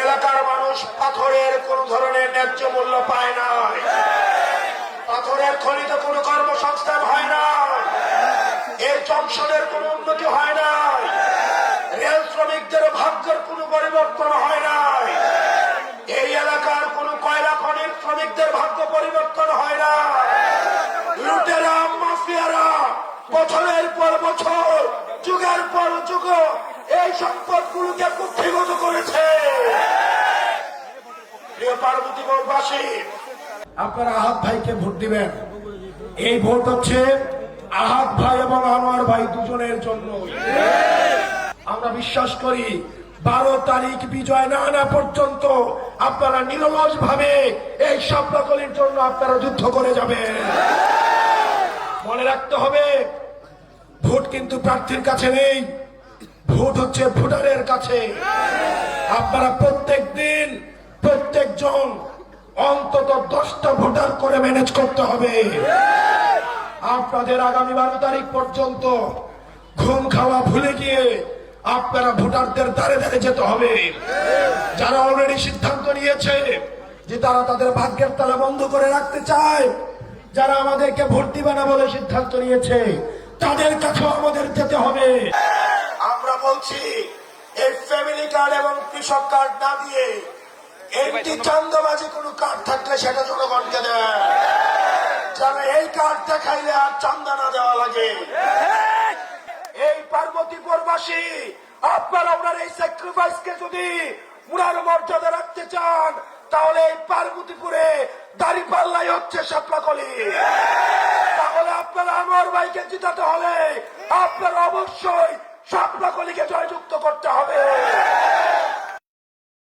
এলাকার মানুষ পাথরের কোন ধরনের ন্যায্য মূল্য পায় না, পাথরের খনিতে কোনো কর্মসংস্থান হয় না, এই জংশনের কোনো উন্নতি হয় না, রেল শ্রমিকদের ভাগ্যের কোনো পরিবর্তন হয় না, এই এলাকার কোন কয়লা খনির শ্রমিকদের ভাগ্য পরিবর্তন হয় না। লুটেরা মাফিয়ারা বছরের পর বছর যুগের পর যুগ এই সম্পদগুলোকে কুক্ষিগত করেছে। প্রিয় পার্বতীপুরবাসী, আপনারা আহাদ ভাইকে ভোট দিবেন। এই ভোট হচ্ছে আহাদ ভাই এবং আনোয়ার ভাই দুজনের জন্য। আমরা বিশ্বাস করি 12 তারিখ বিজয় না আনা পর্যন্ত আপনারা নিরলস ভাবে এই স্বপ্নকলির জন্য আপনারা যুদ্ধ করে যাবেন। মনে রাখতে হবে, ভোট কিন্তু প্রার্থীর কাছে নেই, ভোট হচ্ছে ভোটারের কাছে। আপনারা প্রত্যেক দিন প্রত্যেকজন অন্তত 10টা ভোটার করে ম্যানেজ করতে হবে। আপনাদের আগামী 12 তারিখ পর্যন্ত ঘুম খাওয়া ভুলে গিয়ে আপনারা ভোটারদের দ্বারে দ্বারে যেতে হবে। যারা অলরেডি সিদ্ধান্ত নিয়েছে যে তারা তাদের ভাগ্যের তালা বন্ধ করে রাখতে চায়, যারা আমাদেরকে ভোট দিবে না বলে সিদ্ধান্ত নিয়েছে, তাদের কাছেও আমাদের যেতে হবে। আমরা বলছি, এই ফ্যামিলি কার্ড এবং কৃষক কার্ড না দিয়ে একটি চান্দাবাজি কোনো কার্ড থাকলে সেটা জনগণকে দেয়, যেন এই কার্ড দেখাইলে আর চান্দা না দেওয়া লাগে। এই পার্বতীপুরবাসী, আপনারা ওনার এই স্যাক্রিফাইসকে যদি উনার মর্যাদা রাখতে চান, তাহলে এই পার্বতীপুরে দাঁড়িপাল্লাই হচ্ছে শাপলাকলি। তাহলে আপনারা আনোয়ার ভাইকে জিতাতে হলে আপনারা অবশ্যই শাপলাকলিকে জয়যুক্ত করতে হবে।